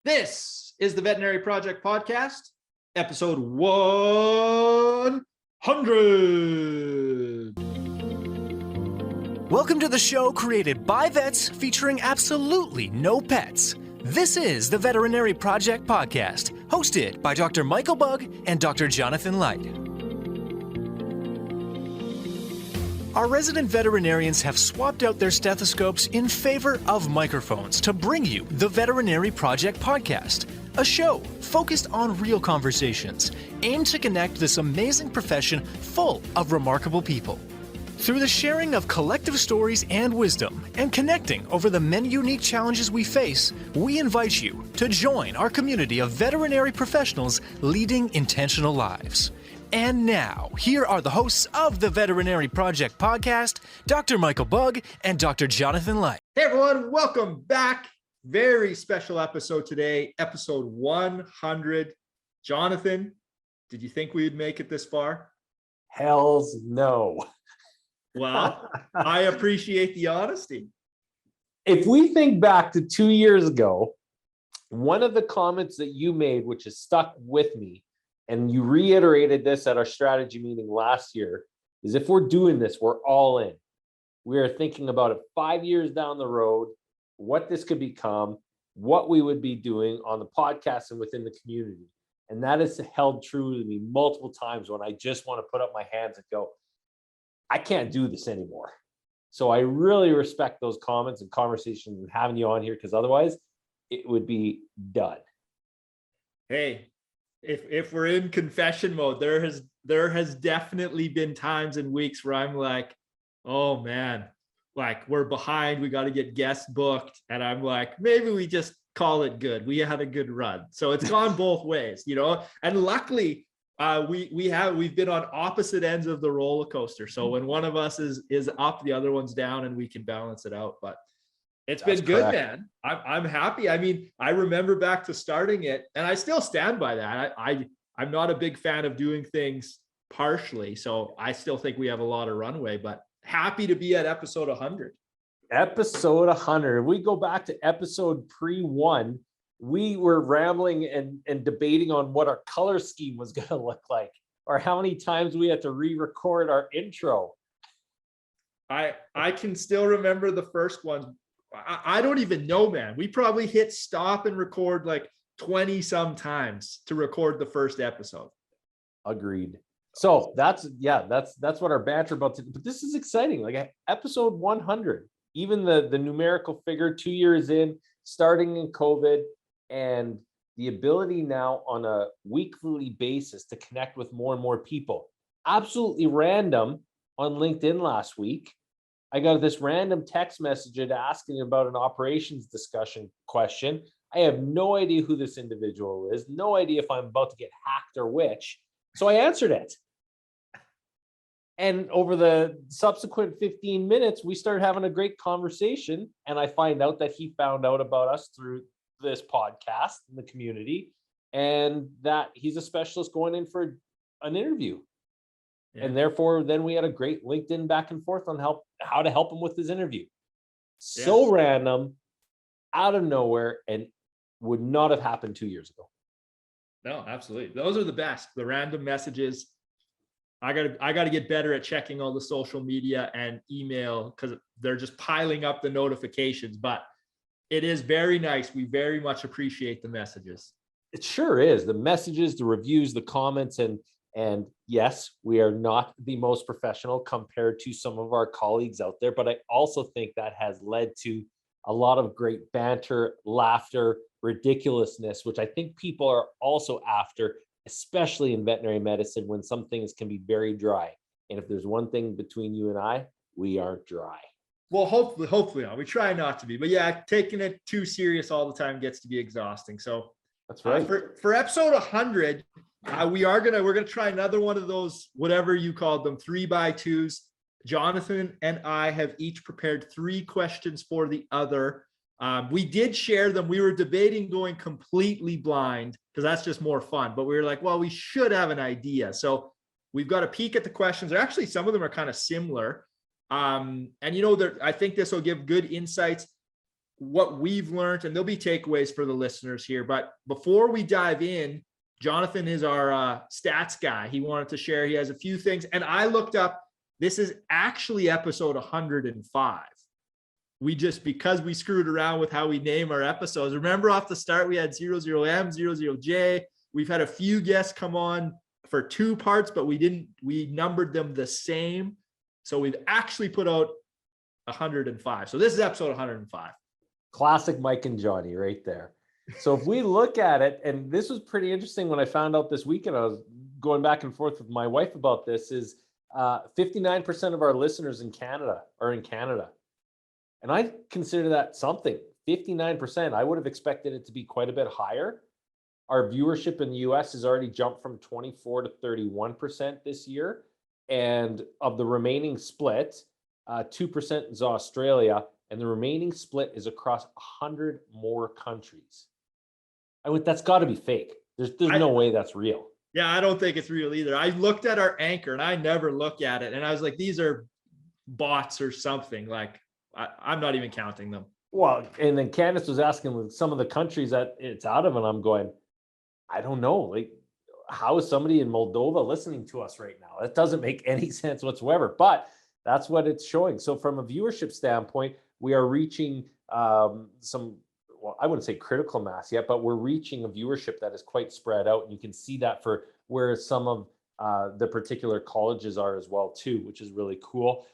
This is the Veterinary Project Podcast, episode 100. Welcome to the show created by vets featuring absolutely no pets. This is the Veterinary Project Podcast, hosted by Dr. Michael Bugg and Dr. Jonathan Leicht. Our resident veterinarians have swapped out their stethoscopes in favor of microphones to bring you the Veterinary Project Podcast, a show focused on real conversations aimed to connect this amazing profession full of remarkable people. Through the sharing of collective stories and wisdom and connecting over the many unique challenges we face, we invite you to join our community of veterinary professionals leading intentional lives. And now, here are the hosts of the Veterinary Project Podcast, Dr. Michael Bugg and Dr. Jonathan Leicht. Hey everyone, welcome back. Very special episode today, episode 100. Jonathan, did you think we would make it this far? Hells no. Well, I appreciate the honesty. If we think back to 2 years ago, one of the comments that you made, which has stuck with me, and you reiterated this at our strategy meeting last year, is if we're doing this, we're all in. We are thinking about it 5 years down the road, what this could become, what we would be doing on the podcast and within the community. And that has held true to me multiple times when I just want to put up my hands and go, I can't do this anymore. So I really respect those comments and conversations and having you on here, because otherwise it would be done. Hey, if we're in confession mode, there has definitely been times and weeks where I'm like, oh man, like we're behind, we got to get guests booked, and I'm like, maybe we just call it good. We had a good run. So it's gone both ways, you know. And luckily, we've been on opposite ends of the roller coaster. So when one of us is up, the other one's down, and we can balance it out. But it's been good, man. I'm happy. I mean, I remember back to starting it, and I still stand by that. I'm not a big fan of doing things partially, so I still think we have a lot of runway, but happy to be at episode 100. Episode 100. If we go back to episode pre-1, we were rambling and debating on what our color scheme was going to look like, or how many times we had to re-record our intro. I can still remember the first one. I don't even know, man. We probably hit stop and record like 20 some times to record the first episode. Agreed. So that's what our banter about today. But this is exciting. Like episode 100, even the numerical figure 2 years in, starting in COVID, and the ability now on a weekly basis to connect with more and more people. Absolutely random on LinkedIn last week, I got this random text message asking about an operations discussion question. I have no idea who this individual is, no idea if I'm about to get hacked or which. So I answered it. And over the subsequent 15 minutes, we started having a great conversation. And I find out that he found out about us through this podcast in the community, and that he's a specialist going in for an interview. Yeah. And therefore, then we had a great LinkedIn back and forth on how to help him with his interview. Yes. So random, out of nowhere, and would not have happened 2 years ago. No, absolutely. Those are the best. The random messages. I got to get better at checking all the social media and email, because they're just piling up the notifications. But it is very nice. We very much appreciate the messages. It sure is. The messages, the reviews, the comments, and yes, we are not the most professional compared to some of our colleagues out there, but I also think that has led to a lot of great banter, laughter, ridiculousness, which I think people are also after, especially in veterinary medicine, when some things can be very dry. And if there's one thing between you and I, we aren't dry. Well, hopefully not. We try not to be, but yeah, taking it too serious all the time gets to be exhausting. So that's right. For episode 100, we're gonna try another one of those, whatever you called them, 3x2s. Jonathan and I have each prepared 3 questions for the other. We did share them. We were debating going completely blind, because that's just more fun. But we were like, well, we should have an idea. So we've got a peek at the questions. Actually, some of them are kind of similar. And I think this will give good insights. what we've learned, and there'll be takeaways for the listeners here. But before we dive in, Jonathan is our stats guy. He wanted to share. He has a few things. And I looked up, this is actually episode 105. Because we screwed around with how we name our episodes. Remember off the start, we had 00M, 00J. We've had a few guests come on for 2 parts, but we numbered them the same. So we've actually put out 105. So this is episode 105. Classic Mike and Jonny right there. So if we look at it, and this was pretty interesting when I found out this weekend, I was going back and forth with my wife about this, is 59% of our listeners in Canada are in Canada. And I consider that something. 59%. I would have expected it to be quite a bit higher. Our viewership in the US has already jumped from 24 to 31% this year. And of the remaining split, 2% is Australia, and the remaining split is across 100 more countries. That's got to be fake. There's no way that's real. Yeah, I don't think it's real either. I looked at our anchor, and I never look at it, and I was like, these are bots or something. Like, I'm not even counting them. Well, and then Candace was asking some of the countries that it's out of, and I'm going, I don't know. Like, how is somebody in Moldova listening to us right now? That doesn't make any sense whatsoever, but that's what it's showing. So from a viewership standpoint, we are reaching well, I wouldn't say critical mass yet, but we're reaching a viewership that is quite spread out. And you can see that for where some of the particular colleges are as well too, which is really cool.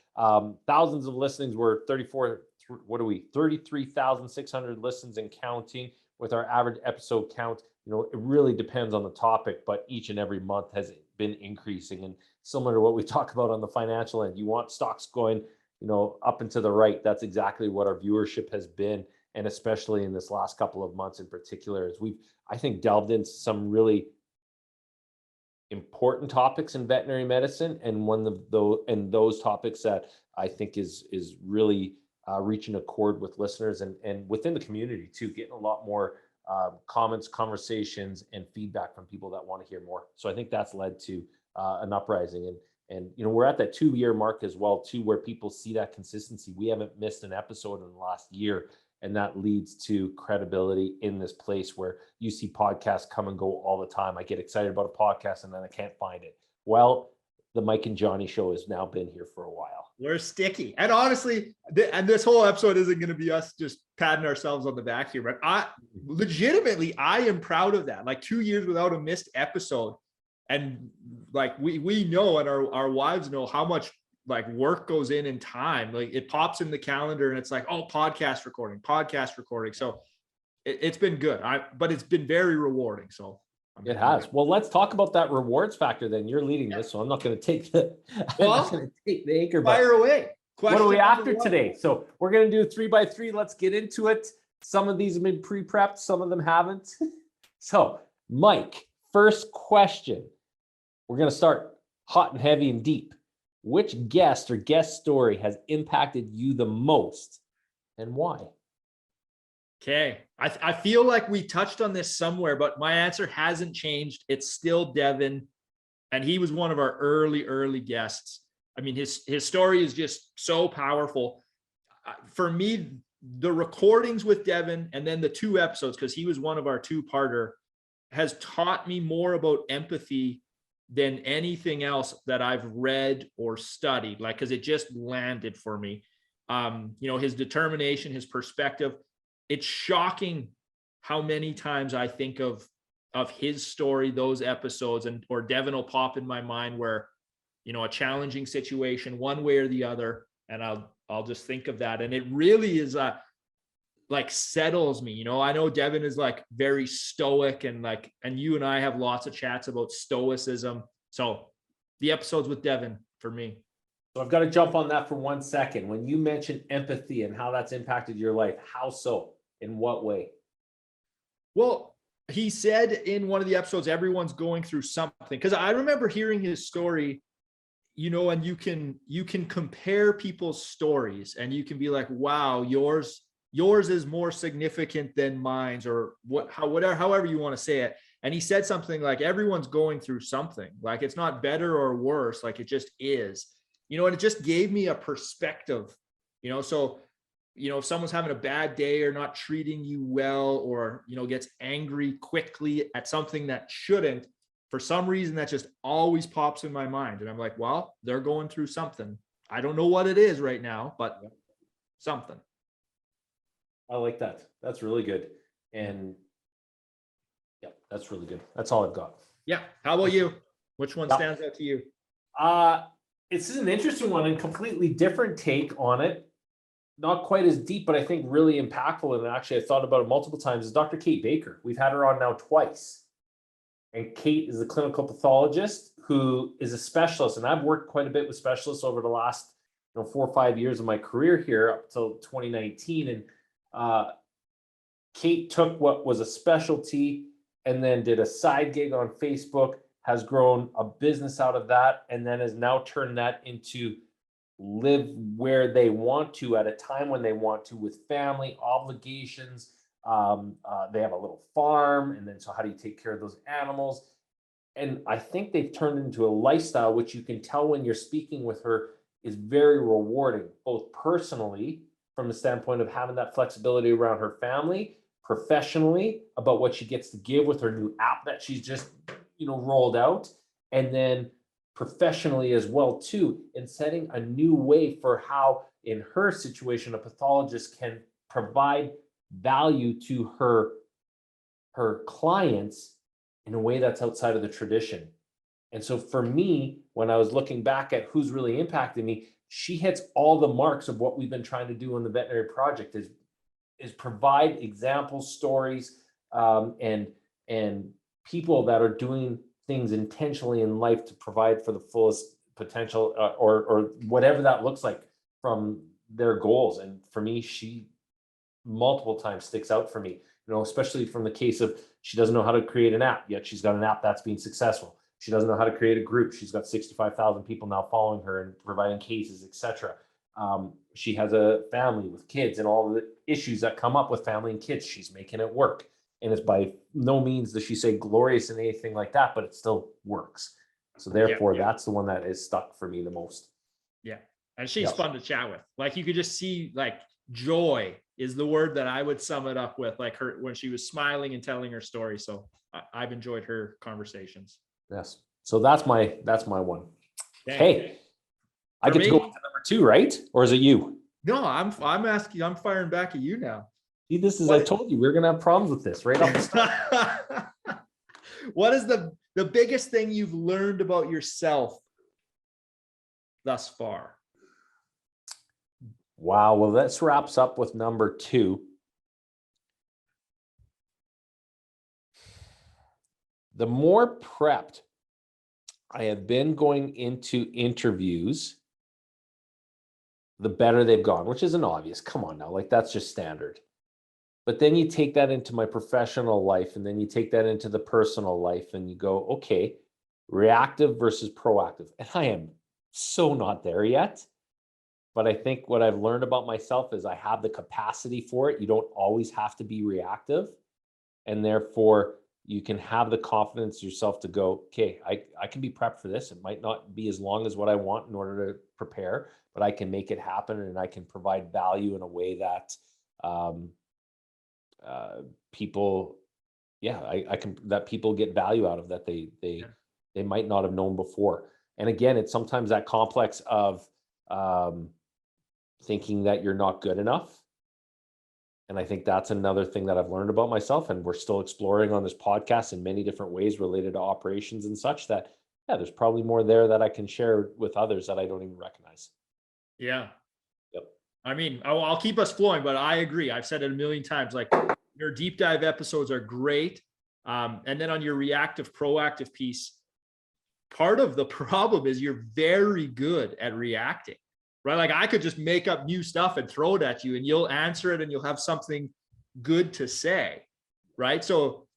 Thousands of listenings. We're 33,600 listens and counting with our average episode count. It really depends on the topic, but each and every month has been increasing. And similar to what we talk about on the financial end, you want stocks going, up and to the right. That's exactly what our viewership has been. And especially in this last couple of months in particular, as we've, I think, delved into some really important topics in veterinary medicine. And one of those topics that I think is really reaching a chord with listeners and within the community too, getting a lot more comments, conversations, and feedback from people that want to hear more. So I think that's led to an uprising. And we're at that 2-year mark as well too, where people see that consistency. We haven't missed an episode in the last year. And that leads to credibility in this place where you see podcasts come and go all the time. I get excited about a podcast and then I can't find it. Well, the Mike and Jonny show has now been here for a while. We're sticky. And honestly, and this whole episode isn't going to be us just patting ourselves on the back here, but I am proud of that. Like 2 years without a missed episode. And like we know, and our wives know how much like work goes in time. Like it pops in the calendar and it's like, oh, podcast recording. So it's been good. But it's been very rewarding. So it has. Well, let's talk about that rewards factor then. You're leading this, so I'm not going to take the anchor. Fire away. What are we after today? So we're going to do 3x3. Let's get into it. Some of these have been pre-prepped, some of them haven't. So Mike, first question. We're going to start hot and heavy and deep. Which guest or guest story has impacted you the most and why? Okay. I feel like we touched on this somewhere, but my answer hasn't changed. It's still Devin. And he was one of our early guests. I mean, his story is just so powerful. For me, the recordings with Devin and then the 2 episodes, because he was one of our 2-parter, has taught me more about empathy than anything else that I've read or studied, like, because it just landed for me. His determination, his perspective. It's shocking how many times I think of his story, those episodes, or Devin will pop in my mind where, a challenging situation, one way or the other, and I'll just think of that. And it really is like settles me. I know Devin is like very stoic and you and I have lots of chats about stoicism. So the episodes with Devin for me. So I've got to jump on that for 1 second. When you mentioned empathy and how that's impacted your life, how so? In what way? Well, he said in one of the episodes, everyone's going through something. Because I remember hearing his story, and you can compare people's stories and you can be like, wow, yours is more significant than mine's, or however you want to say it. And he said something like, everyone's going through something. Like, it's not better or worse. Like, it just is, and it just gave me a perspective, so if someone's having a bad day or not treating you well, or, gets angry quickly at something that shouldn't, for some reason, that just always pops in my mind. And I'm like, well, they're going through something. I don't know what it is right now, but something. I like that. That's really good. And yeah, that's really good. That's all I've got. Yeah. How about you? Which one stands out to you? This is an interesting one and completely different take on it. Not quite as deep, but I think really impactful. And actually, I thought about it multiple times. Is Dr. Kate Baker. We've had her on now twice. And Kate is a clinical pathologist who is a specialist. And I've worked quite a bit with specialists over the last 4 or 5 years of my career here up till 2019. And Kate took what was a specialty and then did a side gig on Facebook, has grown a business out of that, and then has now turned that into live where they want to at a time when they want to, with family obligations. They have a little farm, and then so how do you take care of those animals? And I think they've turned into a lifestyle, which you can tell when you're speaking with her is very rewarding, both personally from the standpoint of having that flexibility around her family, professionally about what she gets to give with her new app that she's just rolled out, and then professionally as well too, in setting a new way for how, in her situation, a pathologist can provide value to her clients in a way that's outside of the tradition. And so for me, when I was looking back at who's really impacted me, she hits all the marks of what we've been trying to do on the Veterinary Project, is provide examples, stories, and people that are doing things intentionally in life to provide for the fullest potential, or whatever that looks like from their goals. And for me, she multiple times sticks out for me, especially from the case of she doesn't know how to create an app, yet she's got an app that's been successful. She doesn't know how to create a group. She's got 65,000 people now following her and providing cases, etc. She has a family with kids and all the issues that come up with family and kids. She's making it work. And it's by no means does she say glorious in anything like that, but it still works. So therefore, that's the one that is stuck for me the most. Yeah. And she's fun to chat with. Like, you could just see, like, joy is the word that I would sum it up with, like her when she was smiling and telling her story. So I've enjoyed her conversations. Yes. So that's my one. Dang. Hey, I get to go to number 2, right? Or is it you? No, I'm asking, I'm firing back at you now. See, this is, I told you, we're going to have problems with this right off the start. What is the biggest thing you've learned about yourself thus far? Wow. Well, this wraps up with number 2. The more prepped I have been going into interviews, the better they've gone, which isn't obvious. Come on now, like that's just standard. But then you take that into my professional life, and then you take that into the personal life, and you go, okay, reactive versus proactive. And I am so not there yet. But I think what I've learned about myself is I have the capacity for it. You don't always have to be reactive. And therefore, you can have the confidence yourself to go, okay, I can be prepped for this. It might not be as long as what I want in order to prepare, but I can make it happen, and I can provide value in a way that people, I can, that people get value out of, that they might not have known before. And again, it's sometimes that complex of thinking that you're not good enough. And I think that's another thing that I've learned about myself, and we're still exploring on this podcast in many different ways related to operations and such, that, there's probably more there that I can share with others that I don't even recognize. Yeah. Yep. I mean, I'll keep us flowing, but I agree. I've said it a million times, like, your deep dive episodes are great. And then on your reactive, proactive piece, part of the problem is you're very good at reacting. Right? Like, I could just make up new stuff and throw it at you, and you'll answer it, and you'll have something good to say. Right? So,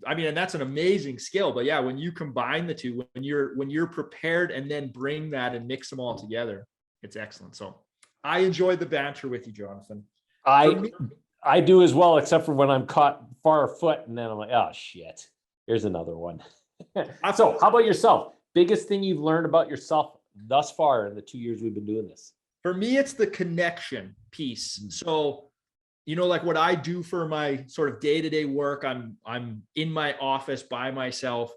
I mean, and that's an amazing skill, but yeah, when you combine the two, when you're prepared and then bring that and mix them all together, it's excellent. So I enjoyed the banter with you, Jonathan. I do as well, except for when I'm caught far foot, and then I'm like, oh shit, here's another one. So how about yourself? Biggest thing you've learned about yourself thus far in the 2 years we've been doing this? For me, it's the connection piece. So, like what I do for my sort of day-to-day work, I'm in my office by myself,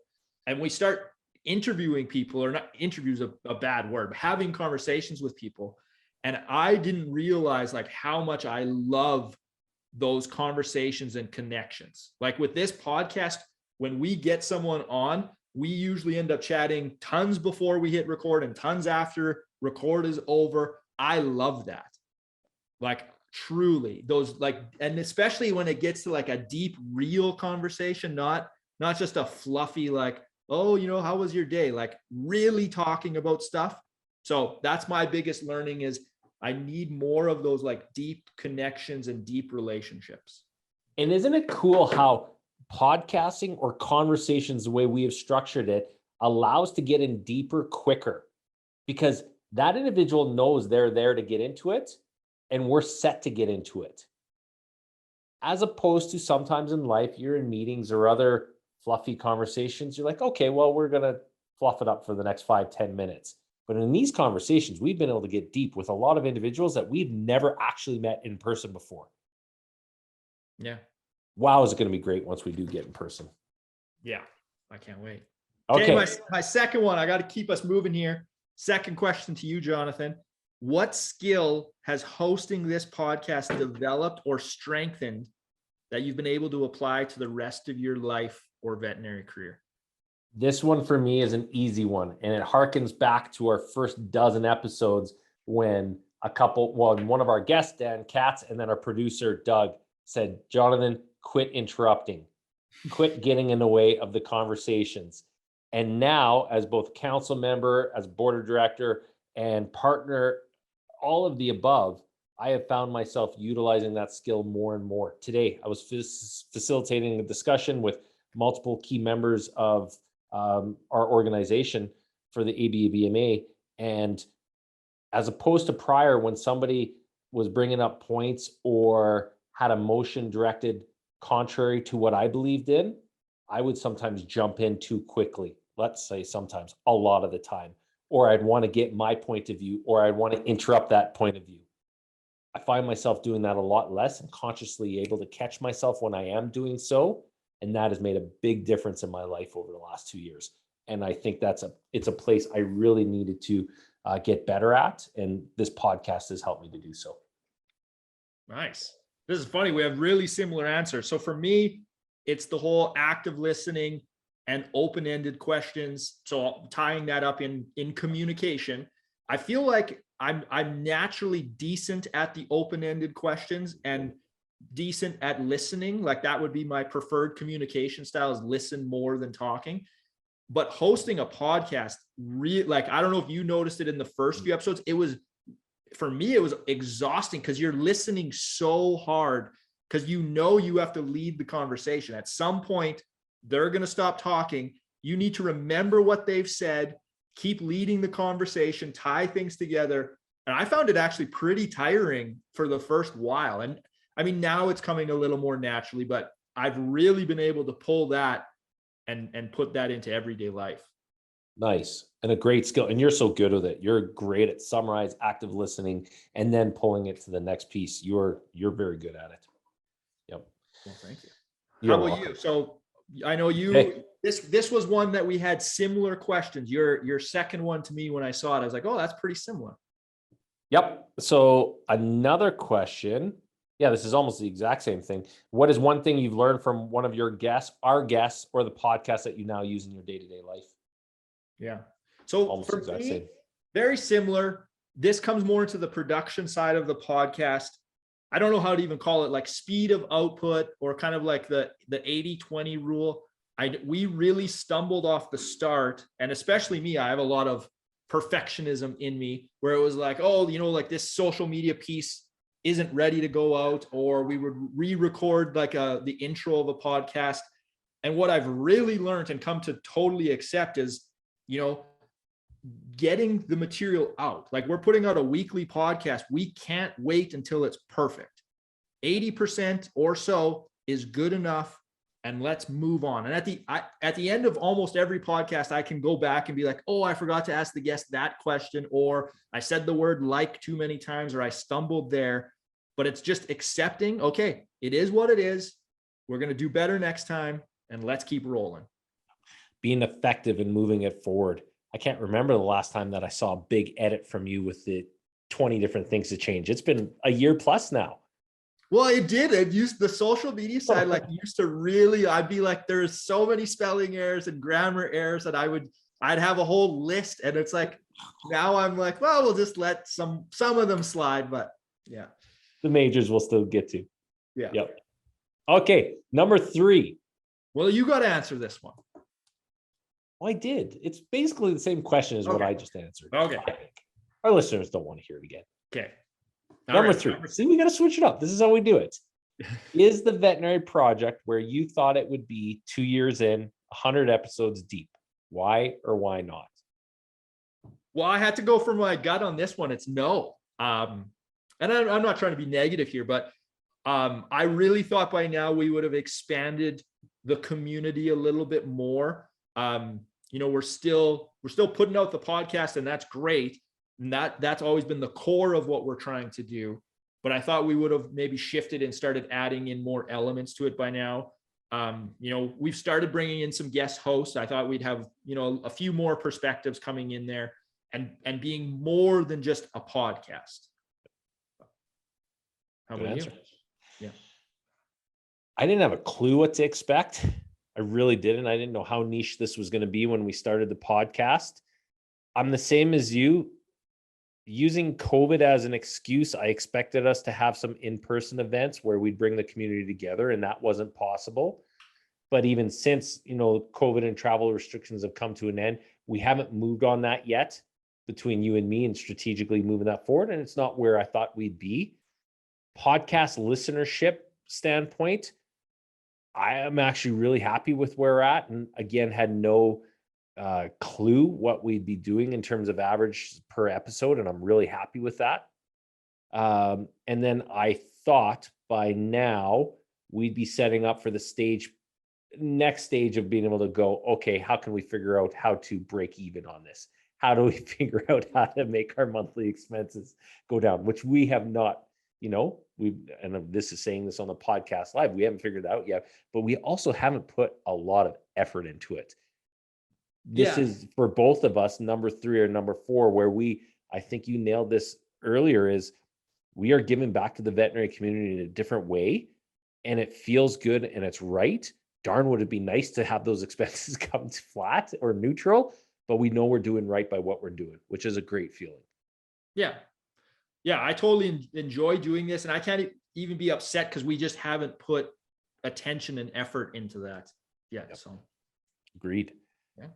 and we start interviewing people, or not interviews, a bad word, but having conversations with people. And I didn't realize like how much I love those conversations and connections. Like with this podcast, when we get someone on, we usually end up chatting tons before we hit record and tons after record is over. I love that. Like truly those, like, and especially when it gets to like a deep, real conversation, not just a fluffy, like, oh, how was your day? Like really talking about stuff. So that's my biggest learning is I need more of those like deep connections and deep relationships. And isn't it cool how podcasting or conversations, the way we have structured it, allows to get in deeper quicker, because that individual knows they're there to get into it and we're set to get into it. As opposed to sometimes in life, you're in meetings or other fluffy conversations. You're like, okay, well, we're going to fluff it up for the next 5-10 minutes. But in these conversations, we've been able to get deep with a lot of individuals that we've never actually met in person before. Yeah. Wow, is it going to be great once we do get in person? Yeah, I can't wait. Okay. My second one, I got to keep us moving here. Second question to you, Jonathan. What skill has hosting this podcast developed or strengthened that you've been able to apply to the rest of your life or veterinary career? This one for me is an easy one, and it harkens back to our first dozen episodes when one of our guests, Dan Katz, and then our producer, Doug, said, Jonathan, quit interrupting, quit getting in the way of the conversations. And now, as both council member, as board of director, and partner, all of the above, I have found myself utilizing that skill more and more. Today, I was facilitating a discussion with multiple key members of our organization for the ABABMA. And as opposed to prior, when somebody was bringing up points or had a motion directed contrary to what I believed in, I would sometimes jump in too quickly. Let's say sometimes, a lot of the time, or I'd want to get my point of view, or I'd want to interrupt that point of view. I find myself doing that a lot less and consciously able to catch myself when I am doing so. And that has made a big difference in my life over the last 2 years. And I think it's a place I really needed to get better at. And this podcast has helped me to do so. Nice. This is funny. We have really similar answers. So for me, it's the whole active listening and open-ended questions. So tying that up in communication, I feel like I'm naturally decent at the open-ended questions and decent at listening. Like that would be my preferred communication style, is listen more than talking. But hosting a podcast, like, I don't know if you noticed it in the first few episodes, for me, it was exhausting because you're listening so hard because you have to lead the conversation. At some point, they're going to stop talking. You need to remember what they've said, keep leading the conversation, tie things together. And I found it actually pretty tiring for the first while. And I mean, now it's coming a little more naturally, but I've really been able to pull that and put that into everyday life. Nice. And a great skill. And you're so good with it. You're great at summarize, active listening, and then pulling it to the next piece. You're very good at it. Yep. Well, thank you. How about you? So I know this was one that we had similar questions. Your second one to me, when I saw it, I was like, oh, that's pretty similar. Yep. So another question. Yeah, this is almost the exact same thing. What is one thing you've learned from one of your guests, our guests, or the podcast that you now use in your day-to-day life? Yeah. So almost for me, same. Very similar. This comes more into the production side of the podcast. I don't know how to even call it, like speed of output, or kind of like the 80-20 rule. We really stumbled off the start, and especially me, I have a lot of perfectionism in me, where it was like, oh, like this social media piece isn't ready to go out, or we would re-record like the intro of a podcast. And what I've really learned and come to totally accept is, getting the material out. Like, we're putting out a weekly podcast. We can't wait until it's perfect. 80% or so is good enough. and let's move on. And at the end of almost every podcast, I can go back and be like, oh, I forgot to ask the guest that question, or I said the word like too many times, or I stumbled there. But it's just accepting, okay, it is what it is. We're going to do better next time, and let's keep rolling. Being effective and moving it forward. I can't remember the last time that I saw a big edit from you with the 20 different things to change. It's been a year plus now. Well, it did. It used the social media side, like used to really, I'd be like, there's so many spelling errors and grammar errors that I'd have a whole list. And it's like, now I'm like, well, we'll just let some of them slide, but yeah. The majors we'll still get to. Yeah. Yep. Okay. Number 3. Well, you got to answer this one. Well, I did. It's basically the same question as what I just answered. Okay. Our listeners don't want to hear it again. Okay. Number 3. See, we got to switch it up. This is how we do it. Is the veterinary project where you thought it would be 2 years in, 100 episodes deep? Why or why not? Well, I had to go for my gut on this one. It's no. And I'm not trying to be negative here, but I really thought by now we would have expanded the community a little bit more. We're still putting out the podcast, and that's great. And that's always been the core of what we're trying to do. But I thought we would have maybe shifted and started adding in more elements to it by now. We've started bringing in some guest hosts. I thought we'd have, a few more perspectives coming in there and being more than just a podcast. How about you? Yeah. I didn't have a clue what to expect. I really didn't. I didn't know how niche this was going to be when we started the podcast. I'm the same as you. Using COVID as an excuse, I expected us to have some in-person events where we'd bring the community together, and that wasn't possible. But even since, COVID and travel restrictions have come to an end, we haven't moved on that yet between you and me and strategically moving that forward. And it's not where I thought we'd be. Podcast listenership standpoint, I am actually really happy with where we're at. And again, had no clue what we'd be doing in terms of average per episode. And I'm really happy with that. And then I thought by now we'd be setting up for the next stage of being able to go, okay, how can we figure out how to break even on this? How do we figure out how to make our monthly expenses go down, which we have not, and this is saying this on the podcast live, we haven't figured it out yet, but we also haven't put a lot of effort into it. This is for both of us, number 3 or number 4, where I think you nailed this earlier, is we are giving back to the veterinary community in a different way, and it feels good and it's right. Darn, would it be nice to have those expenses come to flat or neutral, but we know we're doing right by what we're doing, which is a great feeling. Yeah. Yeah, I totally enjoy doing this, and I can't even be upset because we just haven't put attention and effort into that yet. Yep. So, agreed. Yeah.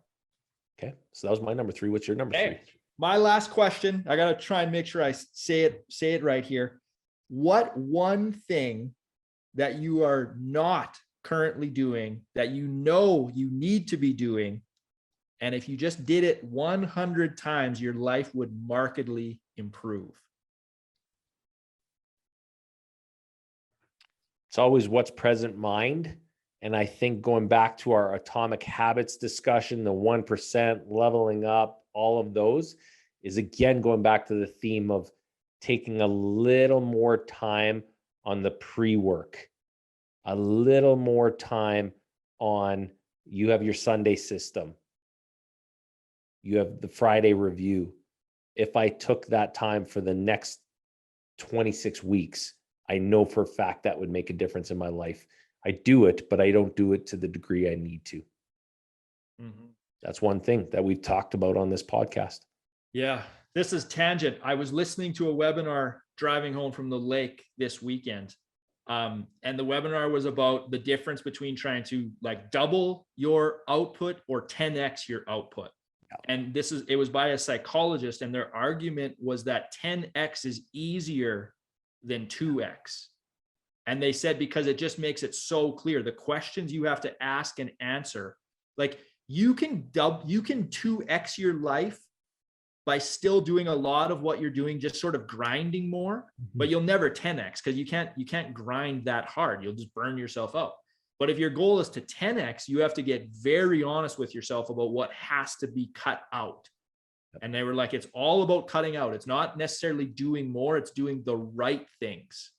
Okay, so that was my number 3. What's your number 3? My last question. I got to try and make sure I say it right here. What one thing that you are not currently doing that you need to be doing, and if you just did it 100 times, your life would markedly improve? It's always what's present mind. And I think going back to our atomic habits discussion, the 1%, leveling up, all of those is again going back to the theme of taking a little more time on the pre-work, a little more time on, you have your Sunday system, you have the Friday review. If I took that time for the next 26 weeks, I know for a fact that would make a difference in my life. I do it, but I don't do it to the degree I need to. Mm-hmm. That's one thing that we've talked about on this podcast. Yeah, this is tangent. I was listening to a webinar driving home from the lake this weekend. And the webinar was about the difference between trying to double your output or 10x your output. Yeah. And it was by a psychologist, and their argument was that 10x is easier than 2x. And they said, because it just makes it so clear, the questions you have to ask and answer, you can 2x your life by still doing a lot of what you're doing, just sort of grinding more, but you'll never 10x because you can't grind that hard. You'll just burn yourself out. But if your goal is to 10x, you have to get very honest with yourself about what has to be cut out. And they were like, it's all about cutting out. It's not necessarily doing more. It's doing the right things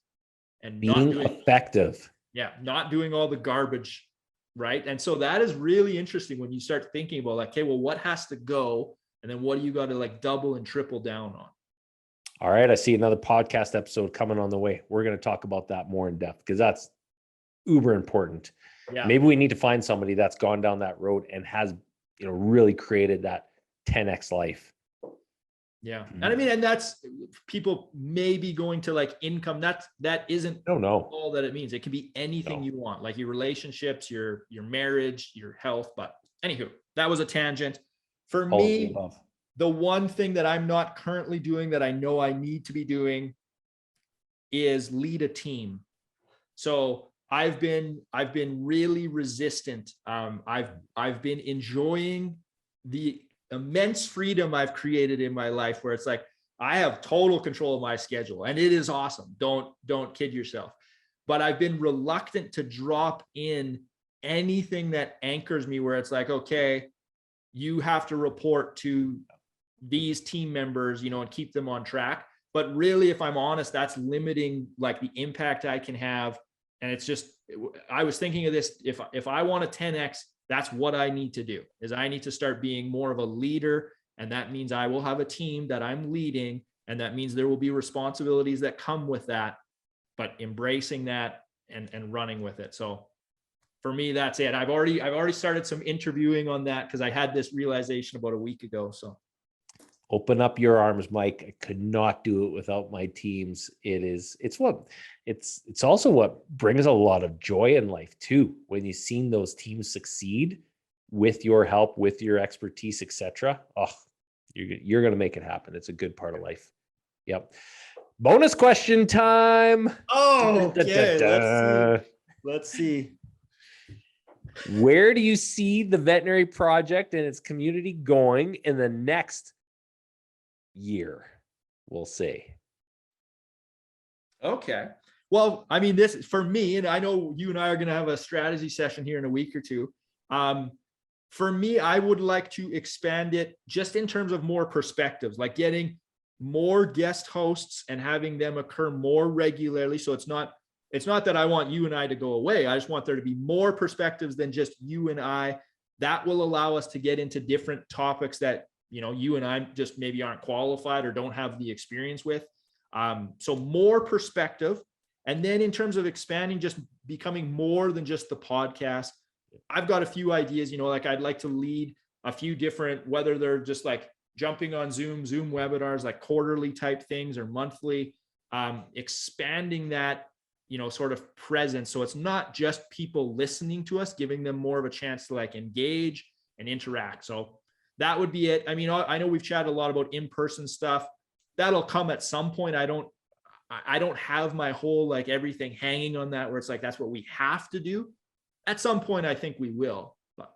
and being not doing effective. Yeah. Not doing all the garbage. Right. And so that is really interesting when you start thinking about like, okay, well, what has to go? And then what do you got to like double and triple down on? All right. I see another podcast episode coming on the way. We're going to talk about that more in depth because that's uber important. Yeah. Maybe we need to find somebody that's gone down that road and has, really created that 10x life. Yeah. And I mean, and that's people may be going to like income. That isn't all that it means. It can be anything you want, like your relationships, your marriage, your health. But anywho, that was a tangent. For me, the one thing that I'm not currently doing that I know I need to be doing is lead a team. So I've been really resistant. I've been enjoying the immense freedom I've created in my life where it's like, I have total control of my schedule and it is awesome. Don't kid yourself. But I've been reluctant to drop in anything that anchors me where it's like, okay, you have to report to these team members, and keep them on track. But really, if I'm honest, that's limiting like the impact I can have. And it's just, I was thinking of this, if I want a 10x, that's what I need to do, is I need to start being more of a leader. And that means I will have a team that I'm leading. And that means there will be responsibilities that come with that, but embracing that and running with it. So for me, that's it. I've already started some interviewing on that because I had this realization about a week ago. So open up your arms, Mike. I could not do it without my teams. It's also what brings a lot of joy in life too. When you've seen those teams succeed with your help, with your expertise, etc. Oh, you're going to make it happen. It's a good part of life. Yep. Bonus question time. Oh, okay. Let's see. Where do you see the Veterinary Project and its community going in the next year, we'll say? Okay. Well, I mean, this for me, and I know you and I are going to have a strategy session here in a week or two. For me, I would like to expand it just in terms of more perspectives, like getting more guest hosts and having them occur more regularly. So it's not that I want you and I to go away. I just want there to be more perspectives than just you and I. That will allow us to get into different topics that, you and I just maybe aren't qualified or don't have the experience with. So more perspective. And then in terms of expanding, just becoming more than just the podcast, I've got a few ideas, like I'd like to lead a few different, whether they're just like jumping on Zoom webinars, like quarterly type things or monthly, expanding that, sort of presence. So it's not just people listening to us, giving them more of a chance to like engage and interact. So that would be it. I mean, I know we've chatted a lot about in-person stuff. That'll come at some point. I don't have my whole, like everything hanging on that where it's like, that's what we have to do. At some point, I think we will. But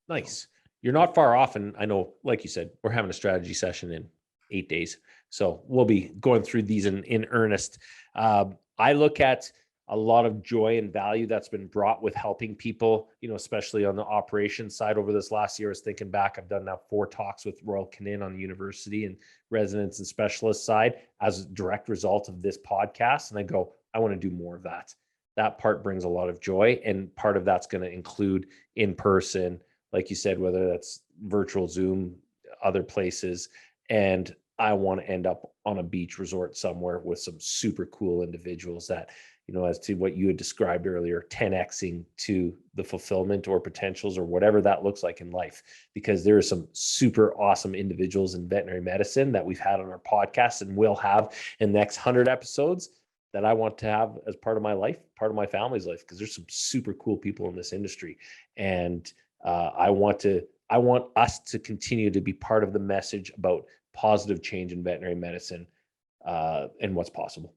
nice. You're not far off. And I know, like you said, we're having a strategy session in 8 days. So we'll be going through these in earnest. I look at a lot of joy and value that's been brought with helping people, especially on the operations side over this last year. I was thinking back, I've done now 4 talks with Royal Canin on the university and residents and specialist side as a direct result of this podcast. And I go, I want to do more of that. That part brings a lot of joy. And part of that's going to include in person, like you said, whether that's virtual Zoom, other places. And I want to end up on a beach resort somewhere with some super cool individuals that, as to what you had described earlier, 10xing to the fulfillment or potentials or whatever that looks like in life, because there are some super awesome individuals in veterinary medicine that we've had on our podcast and will have in the next 100 episodes that I want to have as part of my life, part of my family's life, because there's some super cool people in this industry. And I want us to continue to be part of the message about positive change in veterinary medicine and what's possible.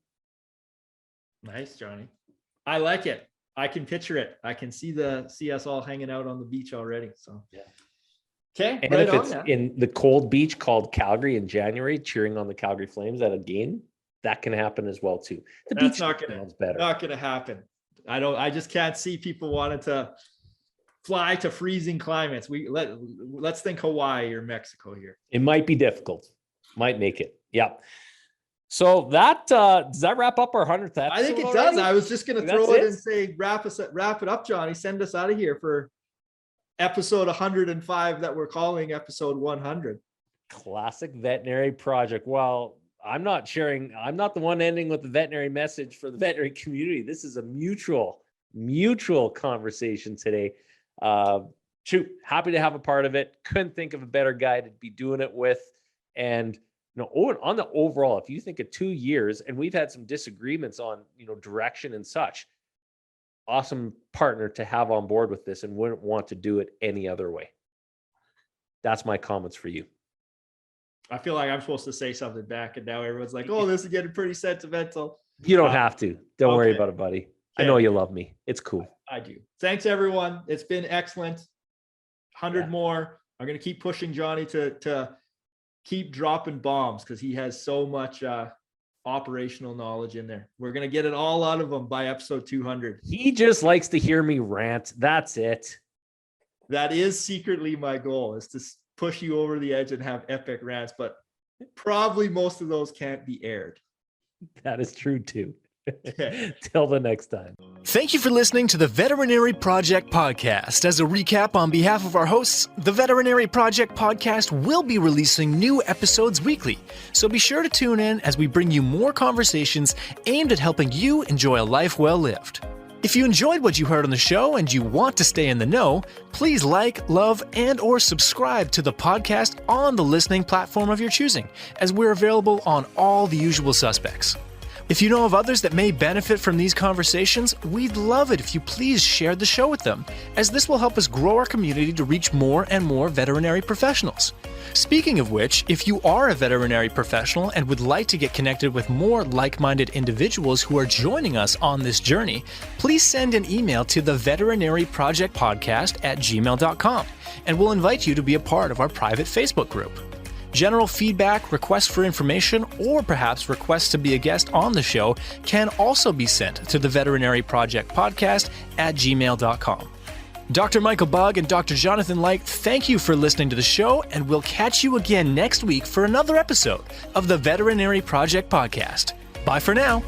Nice, Jonny. I like it. I can picture it. I can see us all hanging out on the beach already. So, yeah. Okay. And if it's in the cold beach called Calgary in January, cheering on the Calgary Flames at a game, that can happen as well too. The beach sounds better. Not going to happen. I just can't see people wanting to fly to freezing climates. Let's think Hawaii or Mexico here. It might be difficult. Might make it. Yeah. So that does that wrap up our 100th episode? I think it already? does. I was just going to throw it and say, wrap it up, Jonny. Send us out of here for episode 105 that we're calling episode 100. Classic veterinary project. Well, I'm not the one ending with the veterinary message for the veterinary community. This is a mutual conversation today. Happy to have a part of it. Couldn't think of a better guy to be doing it with. And on the overall, if you think of 2 years, and we've had some disagreements on, direction and such, awesome partner to have on board with this, and wouldn't want to do it any other way. That's my comments for you. I feel like I'm supposed to say something back, and now everyone's like, oh, this is getting pretty sentimental. You don't have to. Don't worry about it, buddy. Okay. I know you love me. It's cool. I do. Thanks, everyone. It's been excellent. 100 more. I'm going to keep pushing Jonny to keep dropping bombs, because he has so much operational knowledge in there. We're going to get it all out of him by episode 200. He just likes to hear me rant. That's it. That is secretly my goal, is to push you over the edge and have epic rants, but probably most of those can't be aired. That is true too. Till the next time. Thank you for listening to the Veterinary Project Podcast. As a recap, on behalf of our hosts, the Veterinary Project Podcast will be releasing new episodes weekly. So be sure to tune in as we bring you more conversations aimed at helping you enjoy a life well lived. If you enjoyed what you heard on the show and you want to stay in the know, please like, love, and or subscribe to the podcast on the listening platform of your choosing, as we're available on all the usual suspects. If you know of others that may benefit from these conversations, we'd love it if you please share the show with them, as this will help us grow our community to reach more and more veterinary professionals. Speaking of which, if you are a veterinary professional and would like to get connected with more like-minded individuals who are joining us on this journey, please send an email to theveterinaryprojectpodcast@gmail.com, and we'll invite you to be a part of our private Facebook group. General feedback, requests for information, or perhaps requests to be a guest on the show can also be sent to the Veterinary Project Podcast @gmail.com. Dr. Michael Bugg and Dr. Jonathan Leicht, thank you for listening to the show, and we'll catch you again next week for another episode of the Veterinary Project Podcast. Bye for now.